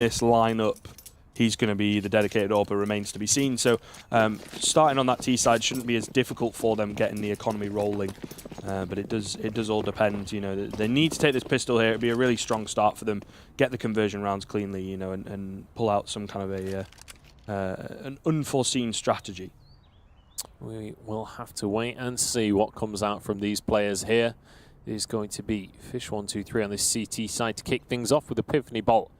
this lineup, he's going to be the dedicated AWPer, remains to be seen. So starting on that T side shouldn't be as difficult for them getting the economy rolling. But it does all depend. You know, they need to take this pistol here. It'd be a really strong start for them. Get the conversion rounds cleanly, you know, and pull out some kind of an unforeseen strategy. We will have to wait and see what comes out from these players here. It is going to be Fish123 on this CT side to kick things off with Epiphany Bolt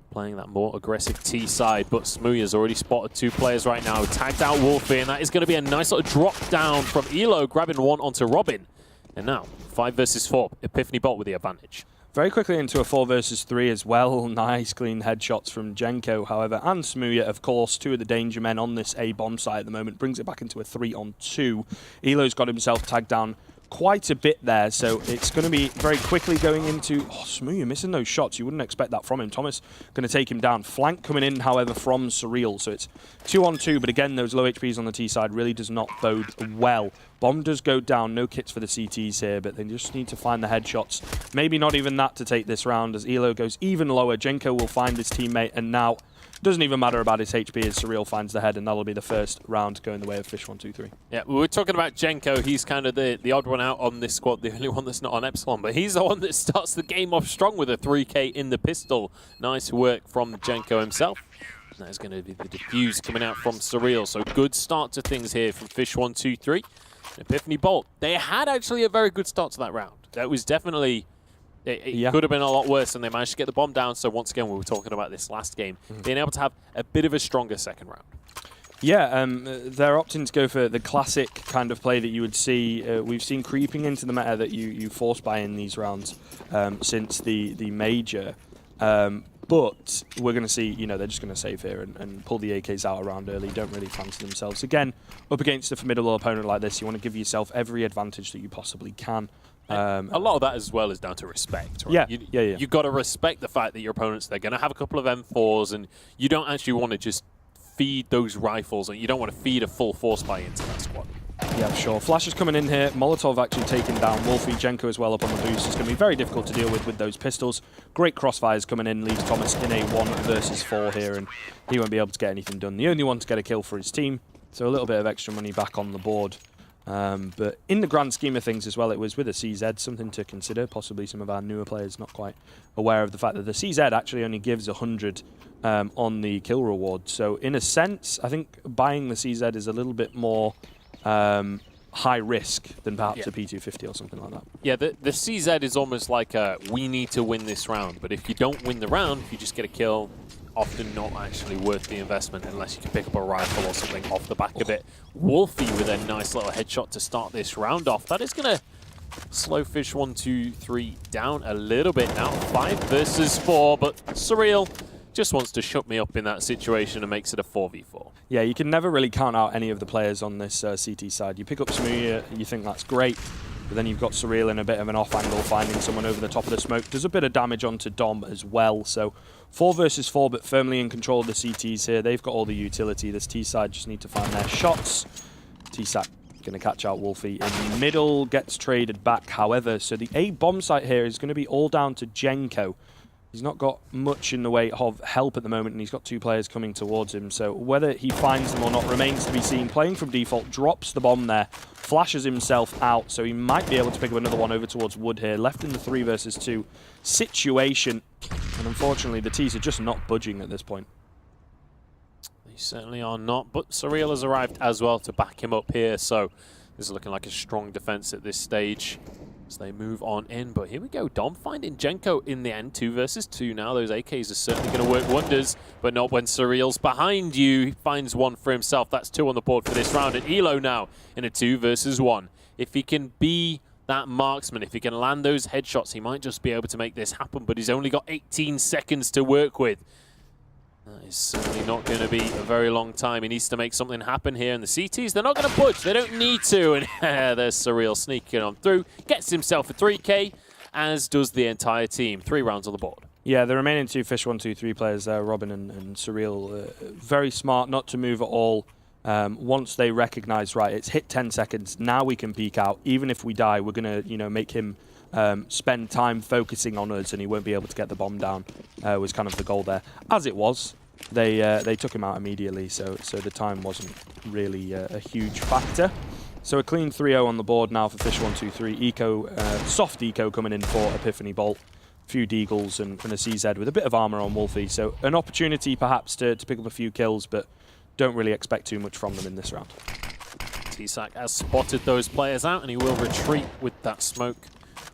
playing that more aggressive T side, but Smooya's already spotted 2 players right now. Tagged out Wolfie, and that is going to be a nice little drop down from Elo, grabbing one onto Robin. And now, 5 versus 4, Epiphany Bolt with the advantage. Very quickly into a 4 versus 3 as well. Nice clean headshots from Jenko, however, and Smooya, of course, 2 of the danger men on this A bomb site at the moment. Brings it back into a 3-on-2. Elo's got himself tagged down quite a bit there, so it's going to be very quickly going into... Oh, Smooya missing those shots. You wouldn't expect that from him. Thomas going to take him down. Flank coming in, however, from Surreal, so it's 2-on-2, but again, those low HPs on the T side really does not bode well. Bomb does go down. No kits for the CTs here, but they just need to find the headshots. Maybe not even that to take this round, as Elo goes even lower. Jenko will find his teammate, and now doesn't even matter about his HP as Surreal finds the head, and that'll be the first round going the way of Fish123. Yeah, we were talking about Jenko. He's kind of the odd one out on this squad, the only one that's not on Epsilon, but he's the one that starts the game off strong with a 3K in the pistol. Nice work from Jenko himself. That's going to be the defuse coming out from Surreal, so good start to things here from Fish123. Epiphany Bolt, they had actually a very good start to that round. That was definitely... It could have been a lot worse, and they managed to get the bomb down. So once again, we were talking about this last game, being able to have a bit of a stronger second round. Yeah, they're opting to go for the classic kind of play that you would see. We've seen creeping into the meta that you force buy in these rounds since the major. But we're going to see, you know, they're just going to save here and pull the AKs out around early. Don't really fancy themselves. Again, up against a formidable opponent like this, you want to give yourself every advantage that you possibly can. A lot of that as well is down to respect, right? Yeah. You've got to respect the fact that your opponents, they're going to have a couple of M4s, and you don't actually want to just feed those rifles, and you don't want to feed a full force buy into that squad. Yeah, sure. Flash is coming in here. Molotov actually taking down Wolfie. Jenko as well up on the boost. It's going to be very difficult to deal with those pistols. Great crossfires coming in. Leaves Thomas in a 1 versus 4 here, and he won't be able to get anything done. The only one to get a kill for his team, so a little bit of extra money back on the board. But in the grand scheme of things as well, it was with a CZ, something to consider. Possibly some of our newer players not quite aware of the fact that the CZ actually only gives 100 on the kill reward. So in a sense, I think buying the CZ is a little bit more high risk than perhaps a P250 or something like that. Yeah, the CZ is almost like a, we need to win this round. But if you don't win the round, if you just get a kill, often not actually worth the investment unless you can pick up a rifle or something off the back of it. Wolfie with a nice little headshot to start this round off. That is going to slow Fish123 down a little bit now. 5 versus 4, but Surreal just wants to shut me up in that situation and makes it a 4v4. Yeah, you can never really count out any of the players on this CT side. You pick up Smooya, you think that's great, but then you've got Surreal in a bit of an off angle, finding someone over the top of the smoke. Does a bit of damage onto Dom as well. So 4 versus 4, but firmly in control of the CTs here. They've got all the utility. This T side just need to find their shots. T-Sac going to catch out Wolfie in the middle, gets traded back, however. So the A bomb site here is going to be all down to Jenko. He's not got much in the way of help at the moment, and he's got 2 players coming towards him. So whether he finds them or not remains to be seen. Playing from default, drops the bomb there, flashes himself out, so he might be able to pick up another one over towards Wood here. Left in the 3 versus 2 situation, and unfortunately the T's are just not budging at this point. They certainly are not, but Surreal has arrived as well to back him up here, so this is looking like a strong defense at this stage as they move on in. But here we go, Dom finding Jenko in the end, 2 versus 2 now. Those AKs are certainly going to work wonders, but not when Surreal's behind you. He finds one for himself. That's 2 on the board for this round. And Elo now in a 2 versus 1. If he can be that marksman, if he can land those headshots, he might just be able to make this happen, but he's only got 18 seconds to work with. That is certainly not going to be a very long time. He needs to make something happen here. And the CTs, they're not going to budge. They don't need to. And there's Surreal sneaking on through. Gets himself a 3K, as does the entire team. 3 rounds on the board. Yeah, the remaining 2 Fish123 players there, Robin and Surreal, very smart not to move at all. Once they recognize, right, it's hit 10 seconds, now we can peek out. Even if we die, we're going to, you know, make him spend time focusing on us and he won't be able to get the bomb down, was kind of the goal there. As it was, they took him out immediately, so the time wasn't really a huge factor. So a clean 3-0 on the board now for Fish123. Eco, soft eco coming in for Epiphany Bolt. A few deagles and a CZ with a bit of armor on Wolfie. So an opportunity perhaps to pick up a few kills, but don't really expect too much from them in this round. T-Sac has spotted those players out, and he will retreat with that smoke.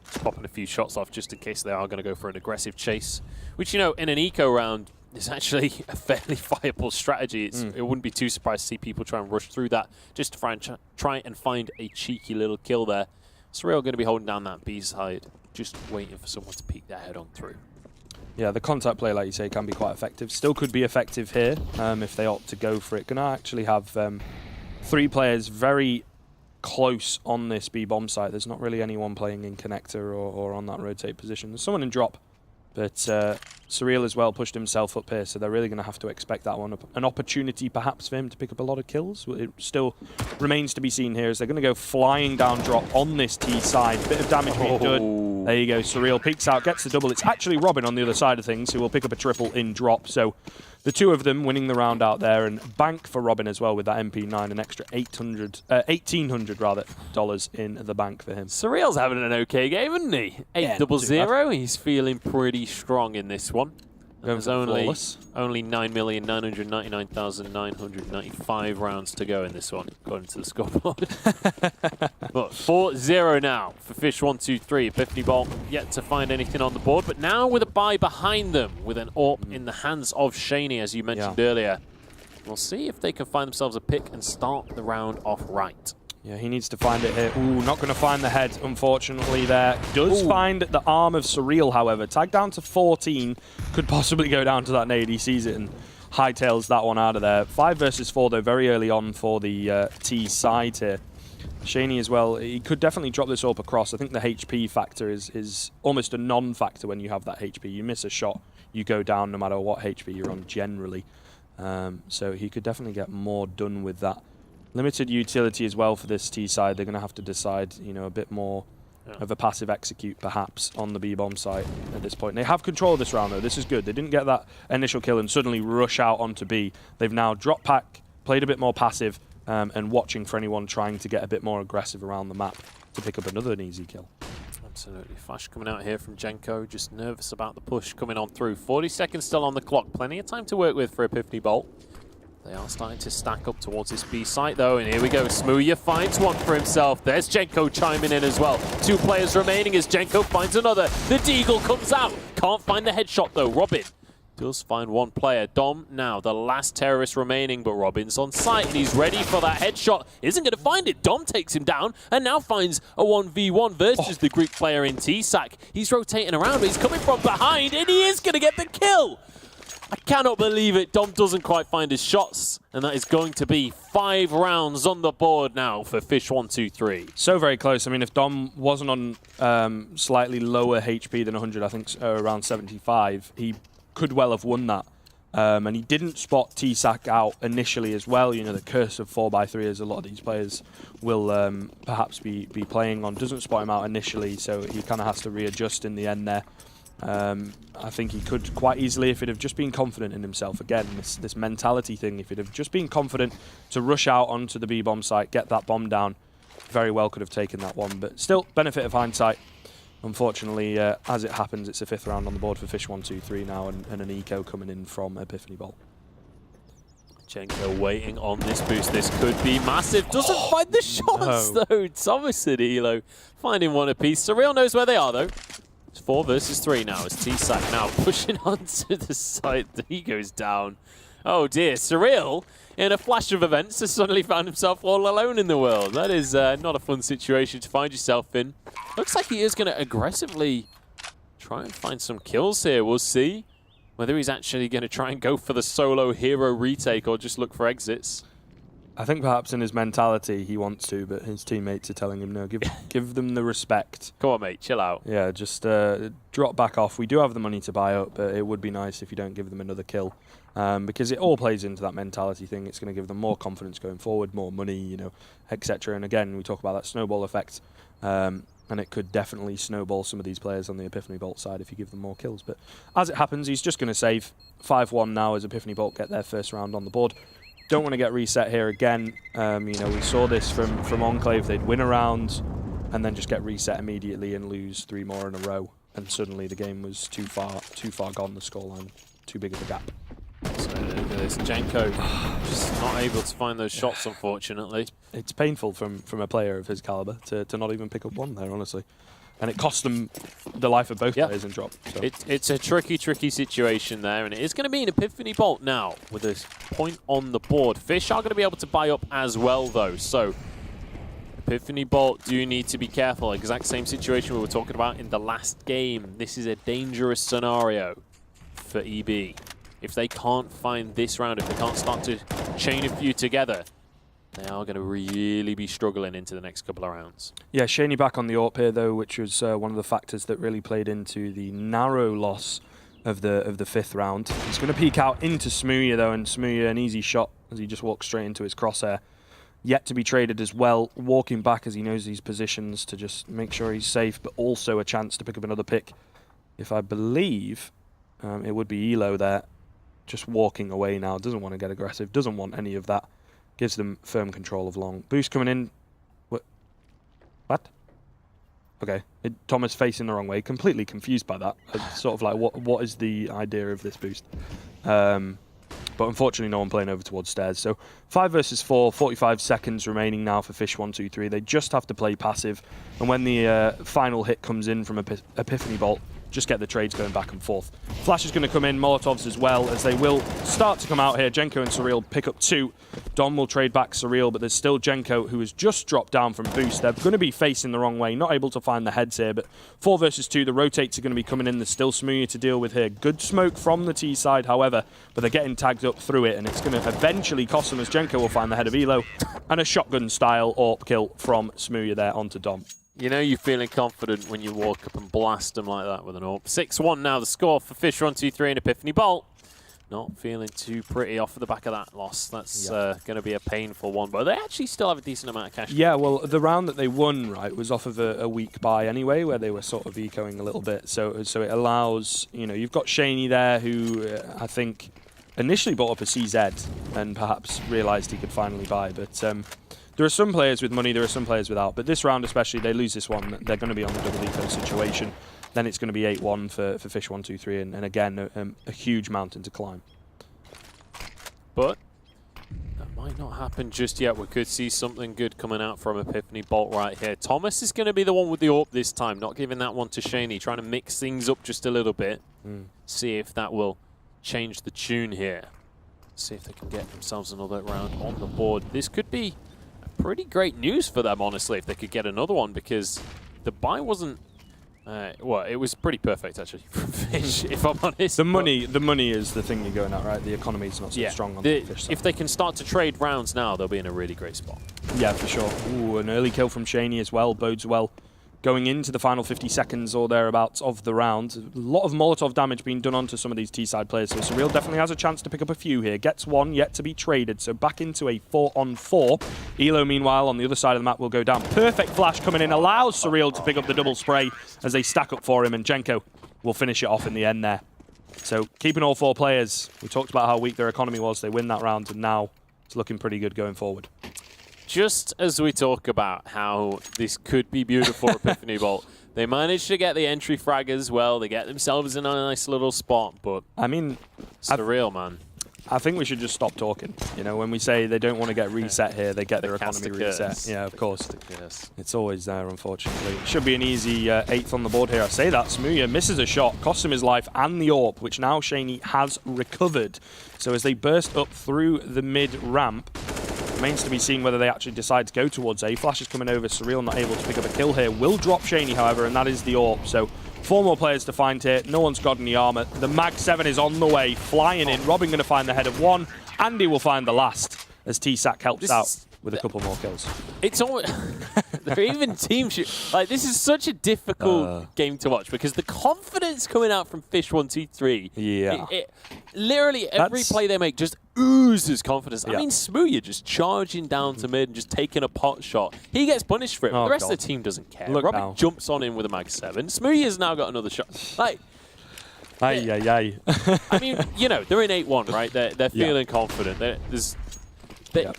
Just popping a few shots off just in case they are going to go for an aggressive chase, which, you know, in an eco round is actually a fairly viable strategy. It wouldn't be too surprised to see people try and rush through that just to try and find a cheeky little kill there. Surreal going to be holding down that B side, just waiting for someone to peek their head on through. Yeah, the contact play, like you say, can be quite effective. Still could be effective here if they opt to go for it. Gonna actually have 3 players very close on this B bomb site. There's not really anyone playing in connector or on that rotate position. There's someone in drop, but Surreal as well pushed himself up here, so they're really going to have to expect that one. An opportunity perhaps for him to pick up a lot of kills. It still remains to be seen here as they're going to go flying down drop on this T side. Bit of damage being done. There you go, Surreal peeks out, gets the double. It's actually Robin on the other side of things who will pick up a triple in drop. So the two of them winning the round out there, and bank for Robin as well with that MP9, an extra $1,800 rather dollars in the bank for him. Surreal's having an okay game, isn't he? 8-0-0. He's feeling pretty strong in this one. There's only 9,999,995 rounds to go in this one, according to the scoreboard. But 4-0 now for Fish123. Epiphany Bolt yet to find anything on the board, but now with a buy behind them, with an AWP in the hands of Shaney, as you mentioned earlier. We'll see if they can find themselves a pick and start the round off right. Yeah, he needs to find it here. Ooh, not going to find the head, unfortunately, there. Does find the arm of Surreal, however. Tagged down to 14. Could possibly go down to that nade. He sees it and hightails that one out of there. 5 versus 4, though, very early on for the T side here. Shaney as well, he could definitely drop this up across. I think the HP factor is almost a non-factor when you have that HP. You miss a shot, you go down no matter what HP you're on generally. So he could definitely get more done with that. Limited utility as well for this T side. They're going to have to decide, you know, a bit more of a passive execute perhaps on the B bomb site at this point. They have control of this round though. This is good. They didn't get that initial kill and suddenly rush out onto B. They've now dropped pack, played a bit more passive, and watching for anyone trying to get a bit more aggressive around the map to pick up another easy kill. Absolutely. Flash coming out here from Jenko, just nervous about the push coming on through. 40 seconds still on the clock. Plenty of time to work with for Epiphany Bolt. They are starting to stack up towards this B site though, and here we go. Smooya finds one for himself. There's Jenko chiming in as well. 2 players remaining as Jenko finds another. The deagle comes out. Can't find the headshot though. Robin does find one player. Dom now the last terrorist remaining, but Robin's on site and he's ready for that headshot. Isn't going to find it. Dom takes him down and now finds a 1v1 versus the Greek player in T-Sac. He's rotating around, but he's coming from behind and he is going to get the kill. I cannot believe it. Dom doesn't quite find his shots, and that is going to be 5 rounds on the board now for Fish123. So very close. I mean, if Dom wasn't on slightly lower HP than 100, I think around 75, he could well have won that. And he didn't spot T-Sac out initially as well. You know, the curse of 4x3, as a lot of these players will perhaps be playing on, doesn't spot him out initially, so he kind of has to readjust in the end there. I think he could quite easily, if he'd have just been confident in himself. Again, this mentality thing, if he'd have just been confident to rush out onto the B-bomb site, get that bomb down, very well could have taken that one. But still, benefit of hindsight. Unfortunately, as it happens, it's a 5th round on the board for Fish123 now, and an eco coming in from Epiphany Bolt. Jenko waiting on this boost. This could be massive. Doesn't find the shots, though. Thomas and Elo finding one apiece. Surreal knows where they are, though. 4 versus 3 now as T-Sac now pushing onto the side. He goes down. Oh dear, Surreal, in a flash of events, has suddenly found himself all alone in the world. That is not a fun situation to find yourself in. Looks like he is going to aggressively try and find some kills here. We'll see whether he's actually going to try and go for the solo hero retake or just look for exits. I think perhaps in his mentality he wants to, but his teammates are telling him no. Give them the respect. Come on, mate, chill out. Yeah, just drop back off. We do have the money to buy up, but it would be nice if you don't give them another kill, because it all plays into that mentality thing. It's going to give them more confidence going forward, more money, you know, etc. And again, we talk about that snowball effect. and it could definitely snowball some of these players on the Epiphany Bolt side if you give them more kills. But as it happens, he's just going to save 5-1 now as Epiphany Bolt get their first round on the board. Don't want to get reset here again. We saw this from Enclave. They'd win a round and then just get reset immediately and lose 3 more in a row. And suddenly the game was too far gone, the scoreline, too big of a gap. So look at this, Jenko just not able to find those shots, unfortunately. It's painful from a player of his caliber to not even pick up one there, honestly. And it cost them the life of both players in drop. So. It's a tricky situation there, and it is going to be an Epiphany Bolt now with a point on the board. Fish are going to be able to buy up as well, though. So Epiphany Bolt do need to be careful. Exact same situation we were talking about in the last game. This is a dangerous scenario for EB. If they can't find this round, if they can't start to chain a few together, they are going to really be struggling into the next couple of rounds. Yeah, Shaney back on the AWP here, though, which was one of the factors that really played into the narrow loss of the 5th round. He's going to peek out into Smooya, though, and Smooya, an easy shot as he just walks straight into his crosshair. Yet to be traded as well, walking back as he knows these positions to just make sure he's safe, but also a chance to pick up another pick. If I believe it would be Elo there, just walking away now, doesn't want to get aggressive, doesn't want any of that. Gives them firm control of long. Boost coming in. What? Okay. Thomas facing the wrong way. Completely confused by that. It's sort of like, what is the idea of this boost? But unfortunately, no one playing over towards stairs. So 5 versus 4, 45 seconds remaining now for Fish123. They just have to play passive. And when the final hit comes in from Epiphany Bolt, just get the trades going back and forth. Flash is going to come in, Molotovs as well, as they will start to come out here. Jenko and Surreal pick up 2. Dom will trade back Surreal, but there's still Jenko, who has just dropped down from boost. They're going to be facing the wrong way, not able to find the heads here, but 4 versus 2, the rotates are going to be coming in. There's still Smooya to deal with here. Good smoke from the T side, however, but they're getting tagged up through it, and it's going to eventually cost them as Jenko will find the head of Elo, and a shotgun-style AWP kill from Smooya there onto Dom. You know you're feeling confident when you walk up and blast them like that with an AWP. 6-1 now the score for Fish123 and Epiphany Bolt. Not feeling too pretty off of the back of that loss. That's going to be a painful one, but they actually still have a decent amount of cash. Yeah, well, the round that they won, right, was off of a weak buy anyway, where they were sort of ecoing a little bit. So it allows, you've got Shaney there, who I think initially bought up a CZ and perhaps realised he could finally buy, but there are some players with money, there are some players without. But this round especially, they lose this one, they're going to be on the double eco situation. Then it's going to be 8-1 for Fish123, and again, a huge mountain to climb. But that might not happen just yet. We could see something good coming out from Epiphany Bolt right here. Thomas is going to be the one with the AWP this time, not giving that one to Shaney, trying to mix things up just a little bit. See if that will change the tune here. See if they can get themselves another round on the board. This could be pretty great news for them, honestly, if they could get another one, because the buy wasn't well, it was pretty perfect actually from Fish, if I'm honest. The money is the thing you're going at, right? The economy's not so strong on the Fish side. If they can start to trade rounds now, they'll be in a really great spot. Yeah, for sure. Ooh, an early kill from Shaney as well, bodes well. Going into the final 50 seconds or thereabouts of the round. A lot of Molotov damage being done onto some of these T-side players, so Surreal definitely has a chance to pick up a few here. Gets one yet to be traded, so back into a 4-on-4. Elo, meanwhile, on the other side of the map will go down. Perfect flash coming in, allows Surreal to pick up the double spray as they stack up for him, and Jenko will finish it off in the end there. So keeping all 4 players. We talked about how weak their economy was. They win that round, and now it's looking pretty good going forward. Just as we talk about how this could be beautiful Epiphany Bolt, they managed to get the entry frag as well. They get themselves in a nice little spot, but I mean, surreal, man. I think we should just stop talking. When we say they don't want to get reset here, they get their economy reset. Yeah, of course. It's always there, unfortunately. It should be an easy 8th on the board here. I say that. Smooya misses a shot, costs him his life and the AWP, which now Shaney has recovered. So as they burst up through the mid-ramp, remains to be seen whether they actually decide to go towards A. Flash is coming over. Surreal not able to pick up a kill here. Will drop Shaney, however, and that is the AWP. So 4 more players to find here. No one's got any armor. The Mag 7 is on the way, flying in. Robin going to find the head of 1. Andy will find the last as T-Sack helps out with a couple more kills. It's always They're even team shoot. Like, this is such a difficult game to watch because the confidence coming out from Fish123. Yeah. Literally every play they make just oozes confidence. I mean, Smooya just charging down to mid and just taking a pot shot. He gets punished for it, but the rest of the team doesn't care. Look Robin now. jumps on in with a mag 7. Smooya's now got another shot. Like, I mean, you know, they're in 8-1, right? They're feeling confident.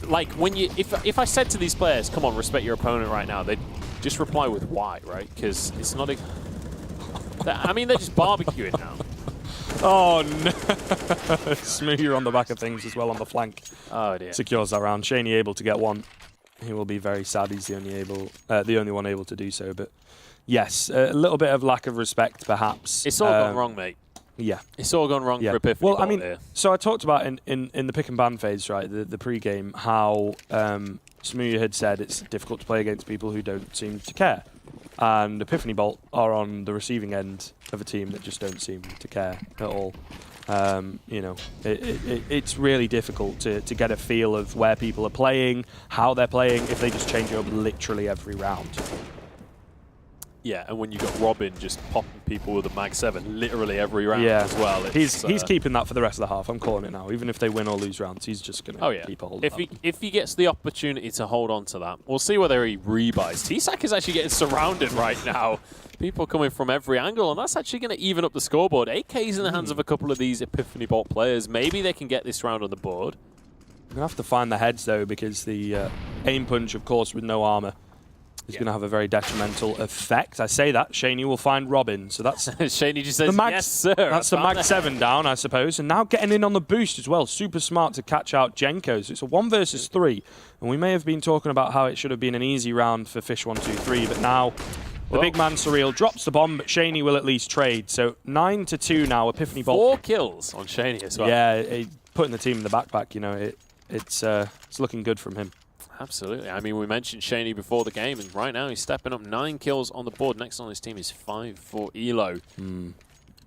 Like, when you, if I said to these players, come on, respect your opponent right now, they'd just reply with why, right? Because it's not a... I mean, they're just barbecuing now. Oh, no. Smooya on the back of things as well on the flank. Oh, dear. Secures that round. Shaney able to get one. He will be very sad he's the only one able to do so. But, yes, a little bit of lack of respect, perhaps. It's all gone wrong, mate. Yeah. It's all gone wrong for Epiphany. Well, I mean, so I talked about in the pick and ban phase, right, the pre-game, how Smooya had said it's difficult to play against people who don't seem to care. And Epiphany Bolt are on the receiving end of a team that just don't seem to care at all. You know, it's really difficult to get a feel of where people are playing, how they're playing, if they just change it up literally every round. Yeah, and when you got Robin just popping people with a mag 7 literally every round as well. He's keeping that for the rest of the half. I'm calling it now. Even if they win or lose rounds, he's just going to keep a hold of that. If he gets the opportunity to hold on to that, we'll see whether he rebuys. T-Sac is actually getting surrounded right now. People coming from every angle, and that's actually going to even up the scoreboard. 8K's in the hands of a couple of these Epiphany Bolt players. Maybe they can get this round on the board. We're going to have to find the heads, though, because the aim punch, of course, with no armor, is going to have a very detrimental effect. I say that. Shaney will find Robin. So that's... Shaney just says, yes, sir. That's the mag 7 down, I suppose. And now getting in on the boost as well. Super smart to catch out Jenko. So it's a 1 versus 3. And we may have been talking about how it should have been an easy round for Fish123. But now the big man, Surreal, drops the bomb. But Shaney will at least trade. So 9-2 now. Epiphany Bolt. 4 kills on Shaney as well. Yeah, putting the team in the backpack, you know, it's looking good from him. Absolutely. I mean, we mentioned Shaney before the game, and right now he's stepping up 9 kills on the board. Next on his team is 5 for Elo.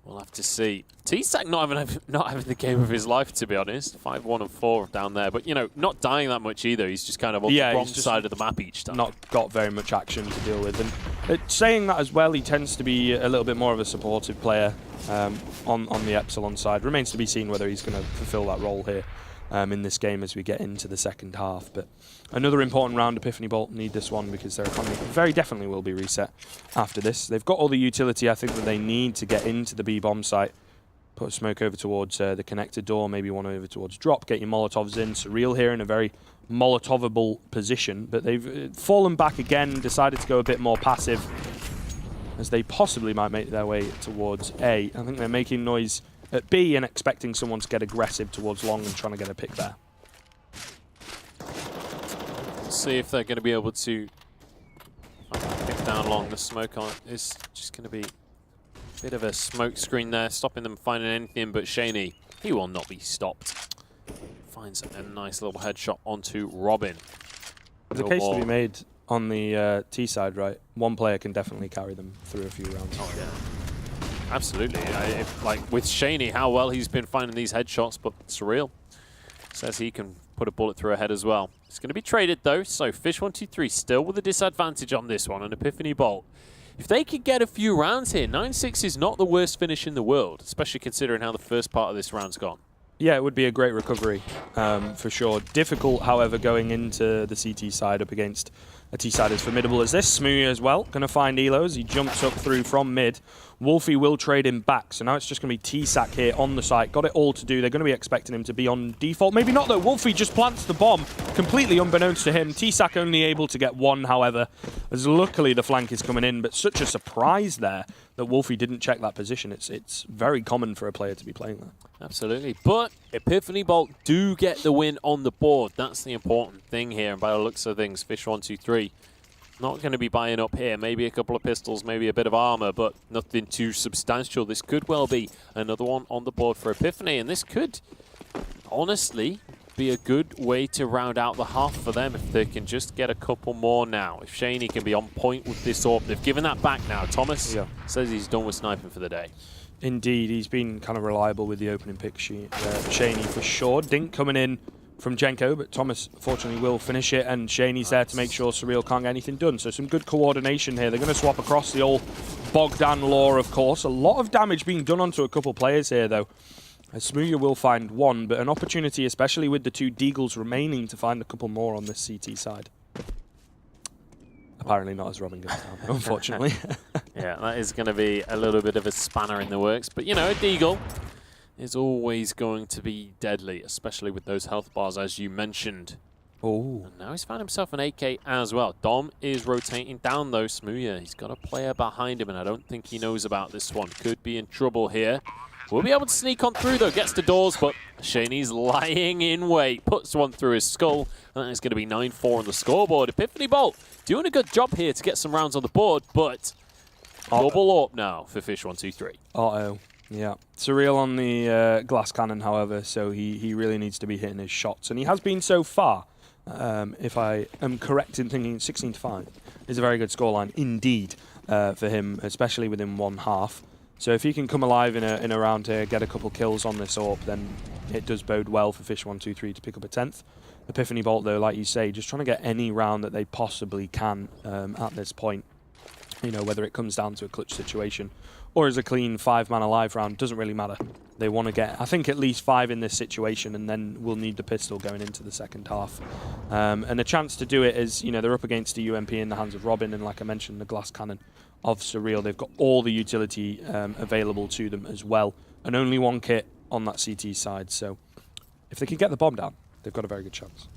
We'll have to see. T-Sac not having the game of his life, to be honest. 5-1 and 4 down there. But, you know, not dying that much either. He's just kind of on the wrong side of the map each time. Not got very much action to deal with. And saying that as well, he tends to be a little bit more of a supportive player on the Epsilon side. Remains to be seen whether he's going to fulfill that role here in this game as we get into the second half. But another important round. Epiphany Bolt need this one because their economy very definitely will be reset after this. They've got all the utility, I think, that they need to get into the B-bomb site. Put a smoke over towards the connector door, maybe one over towards drop, get your Molotovs in. Surreal here in a very Molotovable position, but they've fallen back again, decided to go a bit more passive as they possibly might make their way towards A. I think they're making noise at B and expecting someone to get aggressive towards long and trying to get a pick there. See if they're going to be able to pick down long. The smoke on is just going to be a bit of a smoke screen there, stopping them finding anything. But Shaney, he will not be stopped. Finds a nice little headshot onto Robin. There's a case to be made on the T side, right? One player can definitely carry them through a few rounds. Oh yeah, absolutely. Like with Shaney, how well he's been finding these headshots, but Surreal says he can put a bullet through a head as well. It's going to be traded though, so Fish123 still with a disadvantage on this one, and Epiphany Bolt. If they could get a few rounds here, 9-6 is not the worst finish in the world, especially considering how the first part of this round's gone. Yeah, it would be a great recovery for sure. Difficult, however, going into the CT side up against a T side as formidable as this. Smooya as well, going to find Elo as he jumps up through from mid. Wolfie will trade him back, so now it's just going to be T-Sac here on the site. Got it all to do. They're going to be expecting him to be on default. Maybe not though. Wolfie just plants the bomb, completely unbeknownst to him. T-Sac only able to get one, however, as luckily the flank is coming in, but such a surprise there that Wolfie didn't check that position. It's very common for a player to be playing there. Absolutely, but Epiphany Bolt do get the win on the board. That's the important thing here, and by the looks of things, Fish123 not going to be buying up here. Maybe a couple of pistols, maybe a bit of armor, but nothing too substantial. This could well be another one on the board for Epiphany, and this could honestly be a good way to round out the half for them if they can just get a couple more now. If Shaney can be on point with this orb, they've given that back now. Thomas says he's done with sniping for the day. Indeed, he's been kind of reliable with the opening pick. Shaney for sure. Dink coming in from Jenko, but Thomas, fortunately, will finish it, and Shaney's there to make sure Surreal can't get anything done. So some good coordination here. They're going to swap across the old Bogdan lore, of course. A lot of damage being done onto a couple players here, though. Smooya will find one, but an opportunity, especially with the 2 Deagles remaining, to find a couple more on this CT side. Apparently not as Robin goes down, unfortunately. Yeah, that is going to be a little bit of a spanner in the works. But, you know, a Deagle is always going to be deadly, especially with those health bars, as you mentioned. Oh. And now he's found himself an AK as well. Dom is rotating down, though. Smooya, he's got a player behind him, and I don't think he knows about this one. Could be in trouble here. Will be able to sneak on through, though. Gets to doors, but Shaney's lying in wait. Puts one through his skull. And that is going to be 9-4 on the scoreboard. Epiphany Bolt doing a good job here to get some rounds on the board, but double up now for Fish123. Uh-oh. Yeah. Surreal on the glass cannon, however, so he really needs to be hitting his shots. And he has been so far. If I am correct in thinking 16-5 is a very good scoreline indeed for him, especially within one half. So if he can come alive in a round here, get a couple kills on this AWP, then it does bode well for Fish123 to pick up a 10th. Epiphany Bolt, though, like you say, just trying to get any round that they possibly can at this point. You know, whether it comes down to a clutch situation or as a clean 5-man alive round, doesn't really matter. They want to get, I think, at least 5 in this situation, and then we'll need the pistol going into the second half. And a chance to do it is, you know, they're up against a UMP in the hands of Robin, and like I mentioned, the glass cannon of Surreal. They've got all the utility available to them as well, and only one kit on that CT side. So if they can get the bomb down, they've got a very good chance.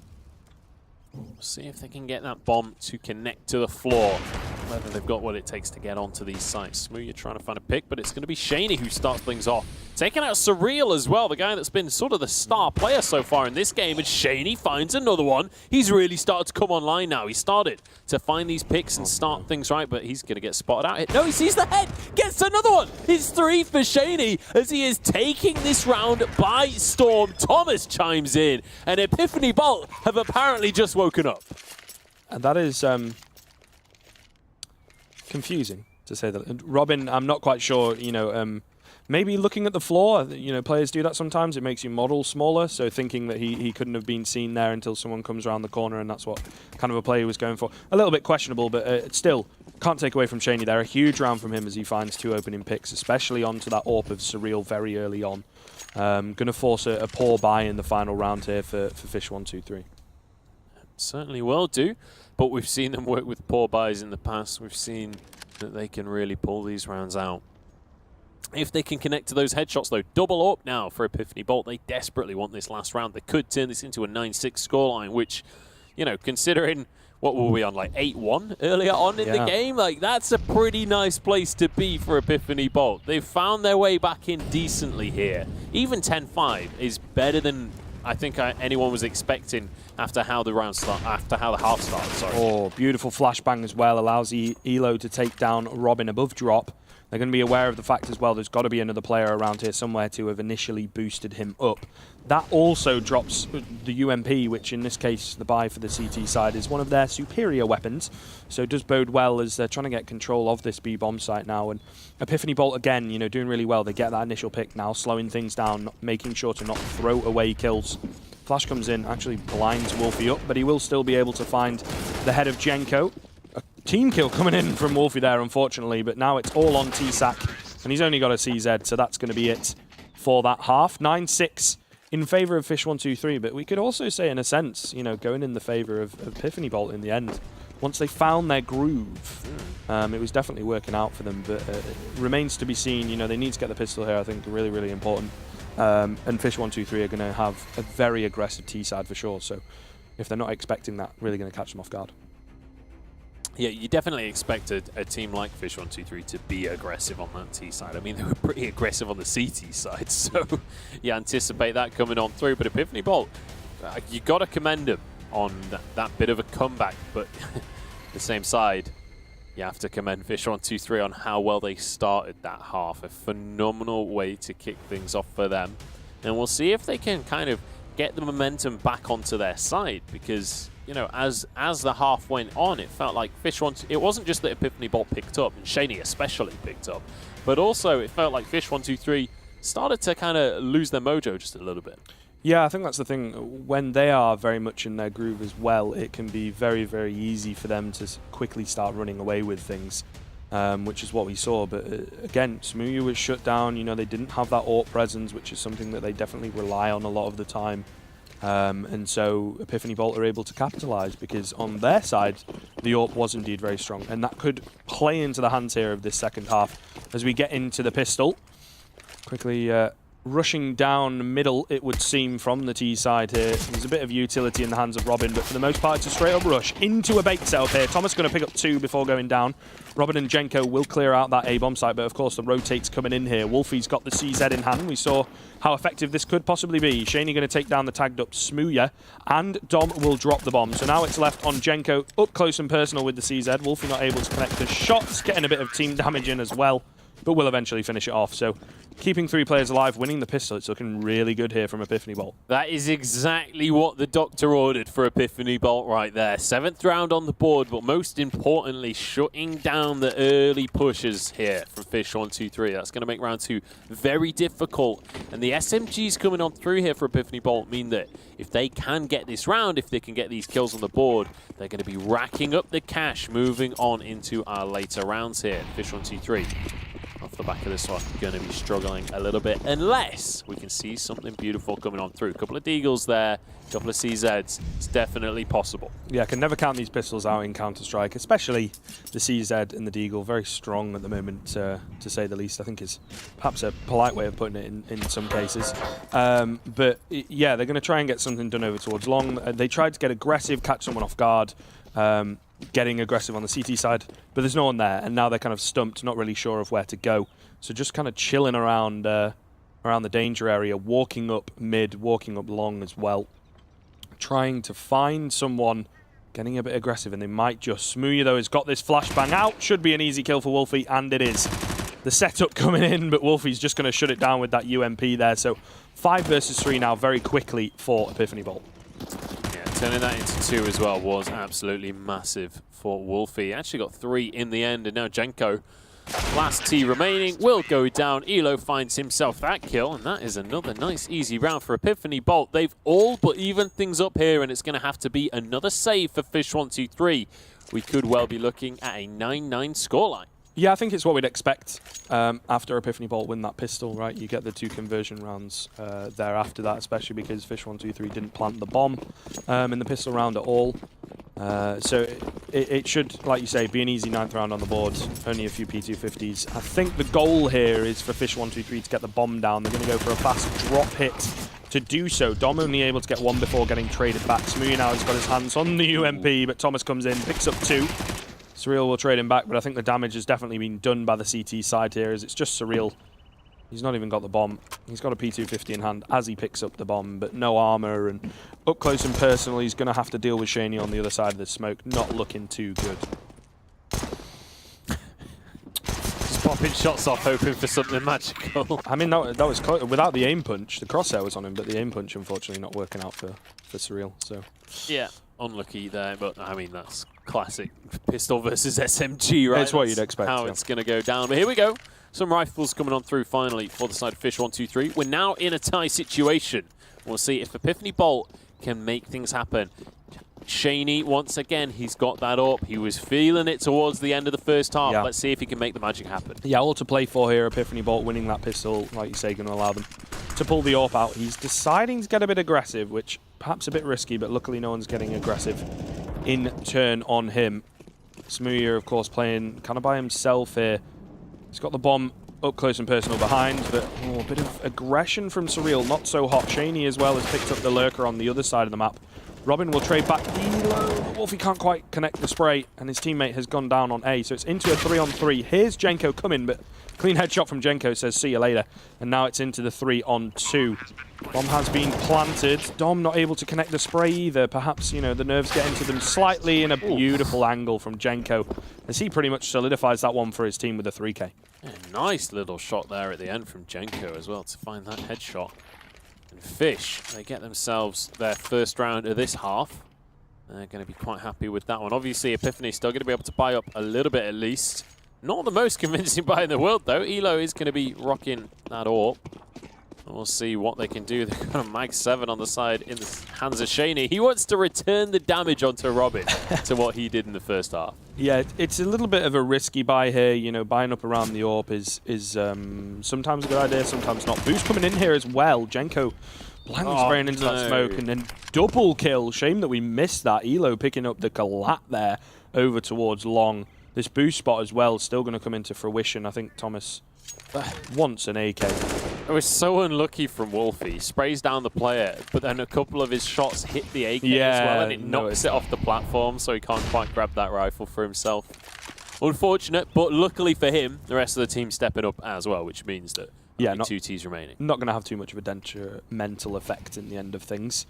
We'll see if they can get that bomb to connect to the floor. Whether they've got what it takes to get onto these sites. Smooya trying to find a pick, but it's going to be Shaney who starts things off. Taking out Surreal as well, the guy that's been sort of the star player so far in this game, and Shaney finds another one. He's really started to come online now. He started to find these picks and start things right, but he's going to get spotted out. No, he sees the head, gets another one. It's 3 for Shaney as he is taking this round by storm. Thomas chimes in, and Epiphany Bolt have apparently just woken up. And that is confusing, to say that. Robin, I'm not quite sure, you know, maybe looking at the floor, you know, players do that sometimes. It makes you model smaller, so thinking that he couldn't have been seen there until someone comes around the corner, and that's what kind of a play he was going for. A little bit questionable, but still, can't take away from Shaney there. A huge round from him as he finds 2 opening picks, especially onto that AWP of Surreal very early on. Going to force a poor buy in the final round here for Fish123. Certainly will do, but we've seen them work with poor buys in the past. We've seen that they can really pull these rounds out. If they can connect to those headshots, though, double up now for Epiphany Bolt. They desperately want this last round. They could turn this into a 9-6 scoreline, which, you know, considering what were we on, like 8-1 earlier on in the game? Like, that's a pretty nice place to be for Epiphany Bolt. They've found their way back in decently here. Even 10-5 is better than I think anyone was expecting after how the half started. Sorry. Oh, beautiful flashbang as well. Allows Elo to take down Robin above drop. They're going to be aware of the fact as well there's got to be another player around here somewhere to have initially boosted him up. That also drops the UMP, which in this case, the buy for the CT side, is one of their superior weapons. So it does bode well as they're trying to get control of this B-bomb site now. And Epiphany Bolt, again, you know, doing really well. They get that initial pick now, slowing things down, making sure to not throw away kills. Flash comes in, actually blinds Wolfie up, but he will still be able to find the head of Jenko. A team kill coming in from Wolfie there, unfortunately, but now it's all on TSAC, and he's only got a CZ, so that's going to be it for that half. 9-6 in favour of Fish123, but we could also say, in a sense, you know, going in the favour of Epiphany Bolt in the end. Once they found their groove, it was definitely working out for them, but it remains to be seen. You know, they need to get the pistol here, I think, really, really important. And Fish123 are going to have a very aggressive T-side for sure, so if they're not expecting that, really going to catch them off guard. Yeah, you definitely expected a team like Fish123 to be aggressive on that T side. I mean, they were pretty aggressive on the CT side, so you anticipate that coming on through. But Epiphany Bolt, you got to commend them on that bit of a comeback, but the same side, you have to commend Fish123 on how well they started that half. A phenomenal way to kick things off for them. And we'll see if they can kind of get the momentum back onto their side, because, you know, as the half went on, it felt like it wasn't just that Epiphany Bolt picked up, and Shaney especially picked up, but also it felt like Fish123 started to kind of lose their mojo just a little bit. Yeah, I think that's the thing. When they are very much in their groove as well, it can be very, very easy for them to quickly start running away with things, which is what we saw. But again, Smooya was shut down. You know, they didn't have that AWP presence, which is something that they definitely rely on a lot of the time. And so Epiphany Bolt are able to capitalize because on their side, the AWP was indeed very strong. And that could play into the hands here of this second half as we get into the pistol. Quickly rushing down middle, it would seem, from the T side here. There's a bit of utility in the hands of Robin, but for the most part, it's a straight-up rush into a bait setup here. Thomas going to pick up 2 before going down. Robin and Jenko will clear out that A-bomb site, but of course the rotate's coming in here. Wolfie's got the CZ in hand. We saw how effective this could possibly be. Shaney going to take down the tagged up Smooya, and Dom will drop the bomb. So now it's left on Jenko, up close and personal with the CZ. Wolfie not able to connect the shots, getting a bit of team damage in as well, but will eventually finish it off. So keeping 3 players alive, winning the pistol. It's looking really good here from Epiphany Bolt. That is exactly what the doctor ordered for Epiphany Bolt right there. 7th round on the board, but most importantly, shutting down the early pushes here from Fish123. That's going to make round 2 very difficult. And the SMGs coming on through here for Epiphany Bolt mean that if they can get this round, if they can get these kills on the board, they're going to be racking up the cash moving on into our later rounds here. Fish123. Off the back of this one, going to be struggling a little bit unless we can see something beautiful coming on through. A couple of Deagles there, a couple of CZs. It's definitely possible. Yeah, I can never count these pistols out in Counter-Strike, especially the CZ and the Deagle. Very strong at the moment, to say the least. I think is perhaps a polite way of putting it in some cases. But yeah, they're going to try and get something done over towards long. They tried to get aggressive, catch someone off guard. Getting aggressive on the CT side, but there's no one there, and now they're kind of stumped, not really sure of where to go. So just kind of chilling around around the danger area, walking up mid, walking up long as well, trying to find someone, getting a bit aggressive, and they might just. Smooya, though, has got this flashbang out. Should be an easy kill for Wolfie, and it is. The setup coming in, but Wolfie's just going to shut it down with that UMP there. So 5 versus 3 now very quickly for Epiphany Bolt. Turning that into 2 as well was absolutely massive for Wolfie. Actually got 3 in the end, and now Jenko, last T remaining, will go down. Elo finds himself that kill, and that is another nice, easy round for Epiphany Bolt. They've all but evened things up here, and it's going to have to be another save for Fish123. We could well be looking at a 9-9 scoreline. Yeah, I think it's what we'd expect after Epiphany Bolt win that pistol, right? You get the 2 conversion rounds there after that, especially because Fish123 didn't plant the bomb in the pistol round at all. So it should, like you say, be an easy 9th round on the board. Only a few P250s. I think the goal here is for Fish123 to get the bomb down. They're going to go for a fast drop hit to do so. Dom only able to get 1 before getting traded back. Smooya now has got his hands on the UMP, but Thomas comes in, picks up 2. Surreal will trade him back, but I think the damage has definitely been done by the CT side here, as it's just Surreal. He's not even got the bomb. He's got a P250 in hand as he picks up the bomb, but no armor, and up close and personal, he's going to have to deal with Shaney on the other side of the smoke. Not looking too good. Just popping shots off, hoping for something magical. I mean, that was close. Without the aim punch, the crosshair was on him, but the aim punch, unfortunately, not working out for Surreal. So yeah, unlucky there, but I mean, that's classic pistol versus SMG, right? It's what you'd expect. How it's going to go down. But here we go. Some rifles coming on through finally for the side of Fish123. We're now in a tie situation. We'll see if Epiphany Bolt can make things happen. Shaney, once again, he's got that up. He was feeling it towards the end of the first half. Yeah. Let's see if he can make the magic happen. Yeah, all to play for here. Epiphany Bolt winning that pistol, like you say, going to allow them to pull the AWP out. He's deciding to get a bit aggressive, which perhaps a bit risky, but luckily no one's getting aggressive in turn on him. Smooya, of course, playing kind of by himself here. He's got the bomb up close and personal behind, but a bit of aggression from Surreal, not so hot. Shaney as well has picked up the lurker on the other side of the map. Robin will trade back Elo, but Wolfie can't quite connect the spray, and his teammate has gone down on A, so it's into a 3-on-3. Here's Jenko coming, but clean headshot from Jenko says, see you later. And now it's into the 3-on-2. Bomb has been planted. Dom not able to connect the spray either. Perhaps, you know, the nerves get into them slightly, in a beautiful angle from Jenko, as he pretty much solidifies that one for his team with a 3K. Yeah, nice little shot there at the end from Jenko as well to find that headshot. And Fish, they get themselves their first round of this half. They're going to be quite happy with that one. Obviously, Epiphany still going to be able to buy up a little bit at least. Not the most convincing buy in the world, though. Elo is going to be rocking that AWP. We'll see what they can do. They've got a Mag 7 on the side in the hands of Shaney. He wants to return the damage onto Robin to what he did in the first half. Yeah, it's a little bit of a risky buy here. You know, buying up around the AWP is sometimes a good idea, sometimes not. Boost coming in here as well. Jenko blindly spraying into that smoke, and then double kill. Shame that we missed that. Elo picking up the collat there over towards long. This boost spot as well still going to come into fruition. I think Thomas wants an AK. It was so unlucky from Wolfie. Sprays down the player, but then a couple of his shots hit the AK as well, and it knocks it off the platform, so he can't quite grab that rifle for himself. Unfortunate, but luckily for him, the rest of the team stepping up as well, which means that only 2 Ts remaining. Not going to have too much of a detrimental effect in the end of things.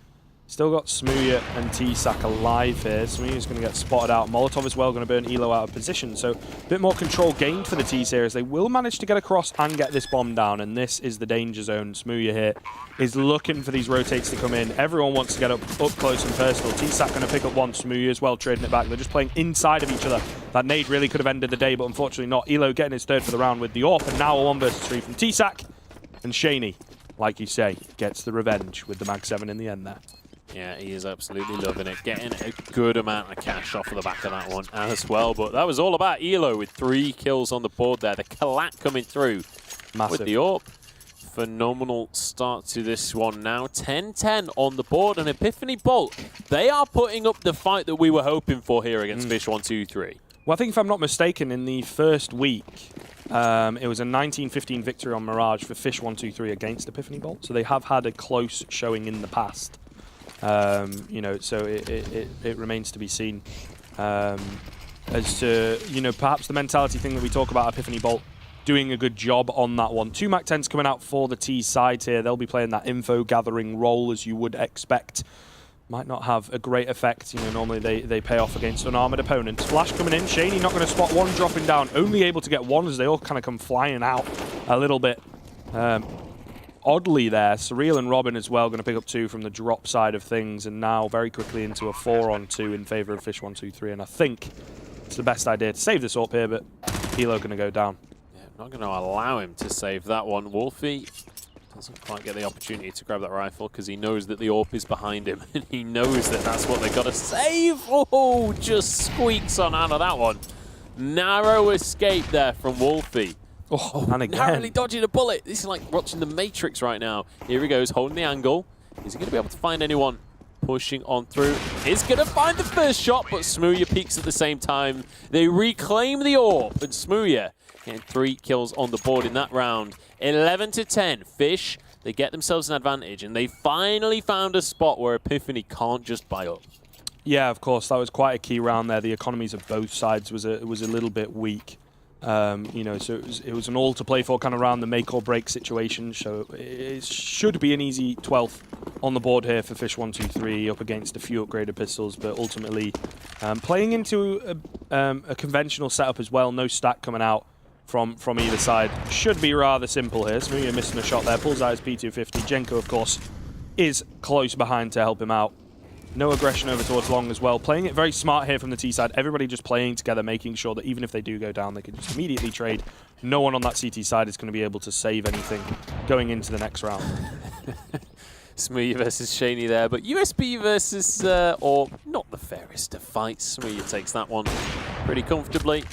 Still got Smooya and T-Sack alive here. Smooya's going to get spotted out. Molotov as well going to burn Elo out of position. So a bit more control gained for the T-Series. They will manage to get across and get this bomb down. And this is the danger zone. Smooya here is looking for these rotates to come in. Everyone wants to get up close and personal. T-Sack going to pick up one. Smooya as well, trading it back. They're just playing inside of each other. That nade really could have ended the day, but unfortunately not. Elo getting his third for the round with the AWP. And now a 1 versus 3 from T-Sack. And Shaney, like you say, gets the revenge with the Mag 7 in the end there. Yeah, he is absolutely loving it. Getting a good amount of cash off of the back of that one as well. But that was all about Elo with 3 kills on the board there. The collat coming through with the AWP. Phenomenal start to this one now. 10-10 on the board. And Epiphany Bolt, they are putting up the fight that we were hoping for here against Fish123. Well, I think if I'm not mistaken, in the first week, it was a 19-15 victory on Mirage for Fish123 against Epiphany Bolt. So they have had a close showing in the past. You know, so it remains to be seen as to, you know, perhaps the mentality thing that we talk about, Epiphany Bolt doing a good job on that one. 2 Mac 10s coming out for the T side here. They'll be playing that info gathering role as you would expect. Might not have a great effect. You know, normally they pay off against unarmored opponents. Flash coming in. Shaney not going to spot one dropping down. Only able to get one as they all kind of come flying out a little bit. Oddly there, Surreal and Robin as well going to pick up 2 from the drop side of things, and now very quickly into a 4-on-2 in favour of Fish123, and I think it's the best idea to save this AWP here, but Elo going to go down. Yeah, not going to allow him to save that one. Wolfie doesn't quite get the opportunity to grab that rifle because he knows that the AWP is behind him, and he knows that that's what they've got to save. Oh, just squeaks on out of that one. Narrow escape there from Wolfie. Oh, and again. Narrowly dodging a bullet. This is like watching the Matrix right now. Here he goes, holding the angle. Is he going to be able to find anyone pushing on through? He's going to find the first shot, but Smooya peeks at the same time. They reclaim the AWP, and Smooya getting 3 kills on the board in that round. 11-10. Fish, they get themselves an advantage, and they finally found a spot where Epiphany can't just buy up. Yeah, of course. That was quite a key round there. The economies of both sides was a little bit weak. You know, so it was an all to play for kind of round, the make or break situation. So it should be an easy 12th on the board here for Fish123 up against a few upgraded pistols, but ultimately playing into a conventional setup as well. No stack coming out from either side. Should be rather simple here. Smooya missing a shot there, pulls out his P250. Jenko, of course, is close behind to help him out. No aggression over towards long as well. Playing it very smart here from the T side. Everybody just playing together, making sure that even if they do go down, they can just immediately trade. No one on that CT side is going to be able to save anything going into the next round. Smooya versus Shaney there, but USB versus, or not the fairest of fights. Smooya takes that one pretty comfortably.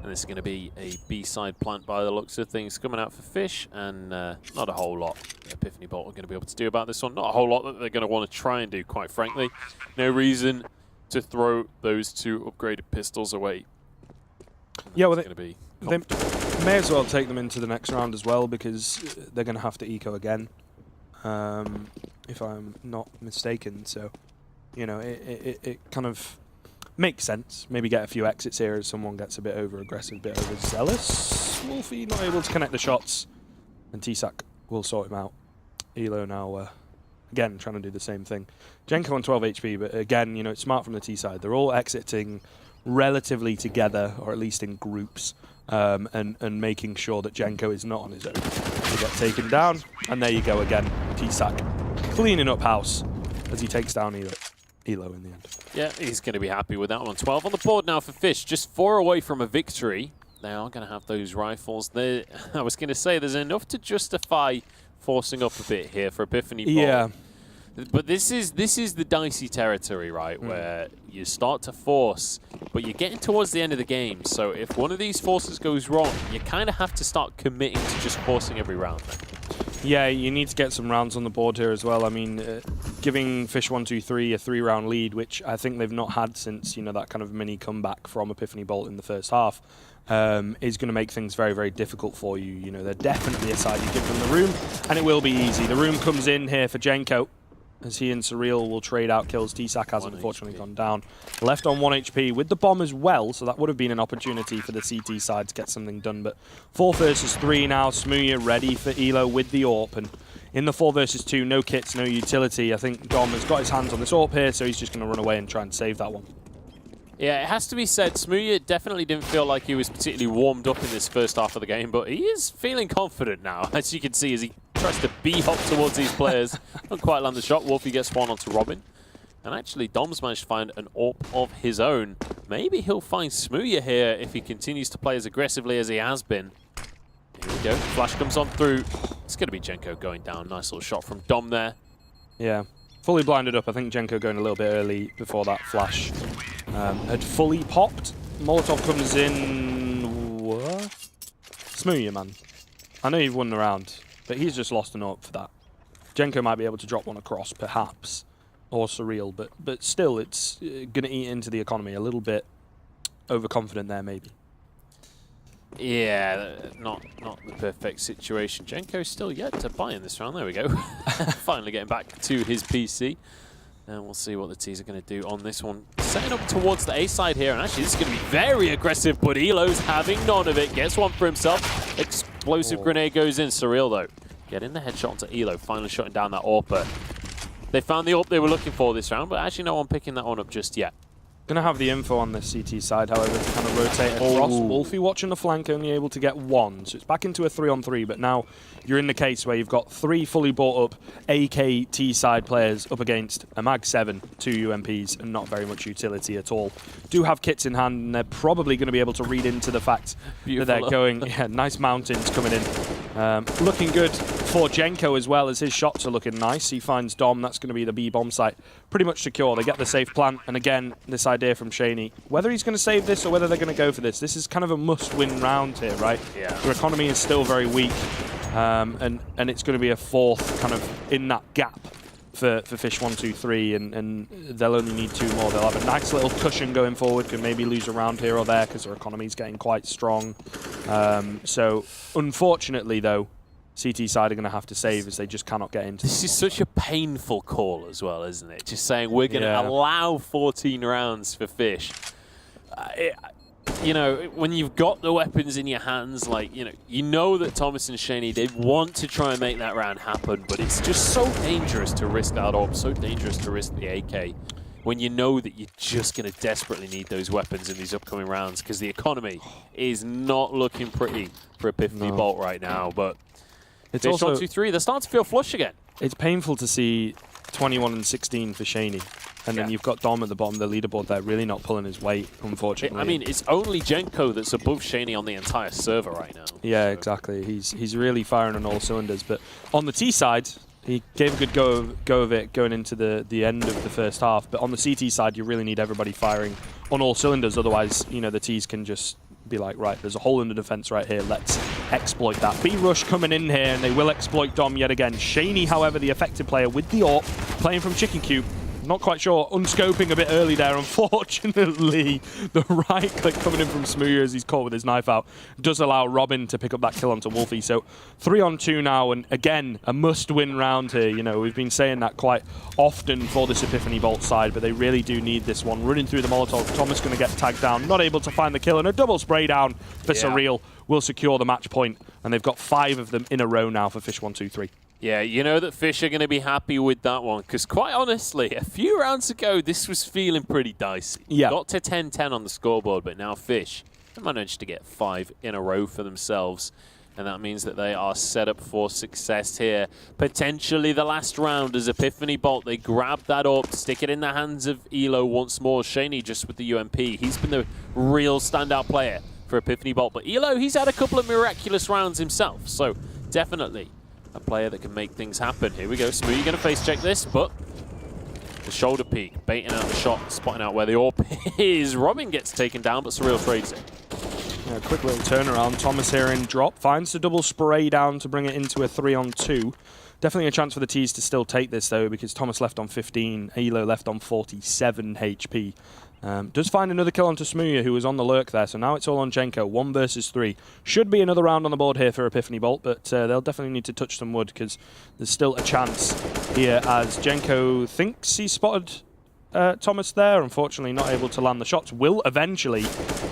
And this is going to be a B-side plant by the looks of things coming out for Fish, and not a whole lot Epiphany Bolt are going to be able to do about this one. Not a whole lot that they're going to want to try and do, quite frankly. No reason to throw those 2 upgraded pistols away. Yeah, well, they may as well take them into the next round as well, because they're going to have to eco again, if I'm not mistaken. So, you know, it kind of makes sense. Maybe get a few exits here as someone gets a bit over-aggressive, a bit overzealous. Wolfie not able to connect the shots, and T-Sack will sort him out. Elo now, again, trying to do the same thing. Jenko on 12 HP, but again, you know, it's smart from the T side. They're all exiting relatively together, or at least in groups, and making sure that Jenko is not on his own. They get taken down, and there you go again. T-Sack cleaning up house as he takes down Elo in the end. Yeah, he's going to be happy with that one. 12 on the board now for Fish, just 4 away from a victory. They are going to have those rifles. I was going to say, there's enough to justify forcing up a bit here for Epiphany Bolt. Yeah. But this is the dicey territory, right, where you start to force, but you're getting towards the end of the game. So if one of these forces goes wrong, you kind of have to start committing to just forcing every round. Yeah, you need to get some rounds on the board here as well. I mean, giving Fish123 a 3-round lead, which I think they've not had since, you know, that kind of mini comeback from Epiphany Bolt in the first half, is going to make things very, very difficult for you. You know, they're definitely a side you give them the room, and it will be easy. The room comes in here for Jenko, as he and Surreal will trade out kills. T-Sac has unfortunately gone down. Left on 1 HP with the bomb as well, so that would have been an opportunity for the CT side to get something done. But 4 versus 3 now. Smooya ready for Elo with the AWP. And in the 4 versus 2, no kits, no utility. I think Dom has got his hands on this AWP here, so he's just going to run away and try and save that one. Yeah, it has to be said, Smooya definitely didn't feel like he was particularly warmed up in this first half of the game, but he is feeling confident now, as you can see, as he tries to B-hop towards these players. Don't quite land the shot. Wolfie gets one onto Robin. And actually, Dom's managed to find an AWP of his own. Maybe he'll find Smooya here if he continues to play as aggressively as he has been. Here we go. Flash comes on through. It's going to be Jenko going down. Nice little shot from Dom there. Yeah. Fully blinded up. I think Jenko going a little bit early before that flash had fully popped. Molotov comes in. What? Smooya, man. I know you've won the round, but he's just lost an AWP for that. Jenko might be able to drop one across, perhaps, or Surreal, but still, it's going to eat into the economy. A little bit overconfident there, maybe. Yeah, not the perfect situation. Jenko's still yet to buy in this round. There we go. Finally getting back to his PC. And we'll see what the T's are going to do on this one. Setting up towards the A side here, and actually this is going to be very aggressive, but Elo's having none of it. Gets one for himself. Explosive grenade goes in. Surreal, though, getting the headshot onto Elo, finally shutting down that AWP. They found the AWP they were looking for this round, but actually no one picking that one up just yet. Going to have the info on this CT side, however, to kind of rotate across. Wolfie watching the flank, only able to get one. So it's back into a 3-on-3, but now you're in the case where you've got 3 fully bought up AKT side players up against a Mag 7, 2 UMPs, and not very much utility at all. Do have kits in hand, and they're probably going to be able to read into the fact that they're going... Yeah, nice mountains coming in. Looking good for Jenko as well, as his shots are looking nice. He finds Dom, that's going to be the B-bomb site. Pretty much secure. They get the safe plant, and again, this idea from Shaney. Whether he's going to save this or whether they're going to go for this is kind of a must-win round here, right? Yeah. Their economy is still very weak, and it's going to be a 4th kind of in that gap for Fish123, and they'll only need 2 more. They'll have a nice little cushion going forward, can maybe lose a round here or there because their economy is getting quite strong. So, unfortunately, though, CT side are going to have to save as they just cannot get into this. Is such a painful call as well, isn't it? Just saying we're going to allow 14 rounds for Fish. You know, when you've got the weapons in your hands, like, you know that Thomas and Shaney, they want to try and make that round happen, but it's just so dangerous to risk that AWP, so dangerous to risk the AK, when you know that you're just going to desperately need those weapons in these upcoming rounds, because the economy is not looking pretty for Epiphany Bolt right now, but... It's also 1-2-3. They're starting to feel flush again. It's painful to see 21 and 16 for Shaney. And then you've got Dom at the bottom of the leaderboard there, really not pulling his weight, unfortunately. I mean, it's only Jenko that's above Shaney on the entire server right now. Yeah, exactly. He's really firing on all cylinders. But on the T side, he gave a good go of it going into the end of the first half. But on the CT side, you really need everybody firing on all cylinders. Otherwise, the T's can just be like, right, there's a hole in the defense right here. Let's exploit that. B-Rush coming in here, and they will exploit Dom yet again. Shaney, however, the effective player with the AWP, playing from Chicken Cube. Not quite sure. Unscoping a bit early there. Unfortunately, the right click coming in from Smooya as he's caught with his knife out does allow Robin to pick up that kill onto Wolfie. So 3-on-2 now, and again, a must-win round here. We've been saying that quite often for this Epiphany Bolt side, but they really do need this one. Running through the Molotov, Thomas going to get tagged down, not able to find the kill, and a double spray down for Surreal will secure the match point, and they've got 5 of them in a row now for Fish123. Yeah, you know that Fish are going to be happy with that one, because quite honestly, a few rounds ago, this was feeling pretty dicey. Yeah. Got to 10-10 on the scoreboard, but now Fish have managed to get 5 in a row for themselves, and that means that they are set up for success here. Potentially the last round as Epiphany Bolt, they grab that up, stick it in the hands of Elo once more. Shaney just with the UMP. He's been the real standout player for Epiphany Bolt, but Elo, he's had a couple of miraculous rounds himself, so definitely a player that can make things happen. Here we go. Smoothie going to face check this, but the shoulder peek, baiting out the shot, spotting out where the AWP is. Robin gets taken down, but Surreal trades it. Yeah, quick little turnaround. Thomas here in drop. Finds the double spray down to bring it into a 3-on-2. Definitely a chance for the T's to still take this, though, because Thomas left on 15, Elo left on 47 HP. Does find another kill onto Smooya, who was on the lurk there, so now it's all on Jenko. 1 versus 3. Should be another round on the board here for Epiphany Bolt, but they'll definitely need to touch some wood, because there's still a chance here, as Jenko thinks he spotted Thomas there. Unfortunately, not able to land the shots. Will eventually.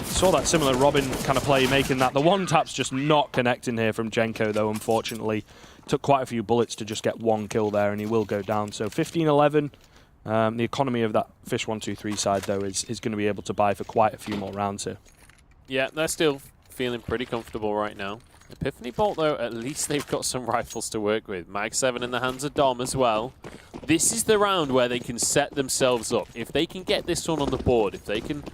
Saw that similar Robin kind of play, making that. The one tap's just not connecting here from Jenko, though, unfortunately. Took quite a few bullets to just get 1 kill there, and he will go down. So 15-11. The economy of that Fish123 side, though, is going to be able to buy for quite a few more rounds here. Yeah, they're still feeling pretty comfortable right now. Epiphany Bolt, though, at least they've got some rifles to work with. Mag 7 in the hands of Dom as well. This is the round where they can set themselves up. If they can get this one on the board, if they can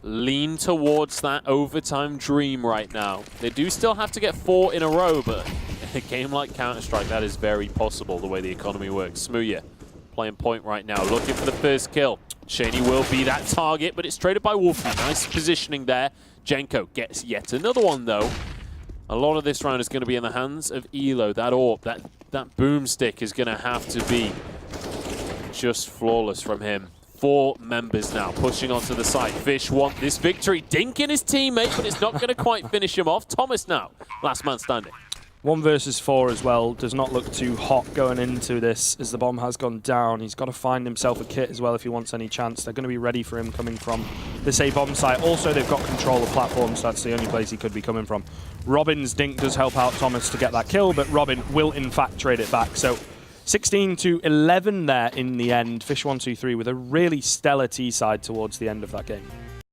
lean towards that overtime dream right now. They do still have to get 4 in a row, but in a game like Counter-Strike, that is very possible the way the economy works. Smooya playing point right now, looking for the first kill. Shaney will be that target, but it's traded by Wolfie. Nice positioning there. Jenko gets yet another one, though. A lot of this round is going to be in the hands of Elo. That AWP, that boomstick is going to have to be just flawless from him. 4 members now pushing onto the site. Fish want this victory. Dinking his teammate, but it's not going to quite finish him off. Thomas now, last man standing. 1 versus 4 as well. Does not look too hot going into this as the bomb has gone down. He's got to find himself a kit as well if he wants any chance. They're going to be ready for him coming from this A bomb site. Also, they've got control of platforms. So that's the only place he could be coming from. Robin's dink does help out Thomas to get that kill, but Robin will in fact trade it back. So 16-11 there in the end. Fish123 with a really stellar T side towards the end of that game.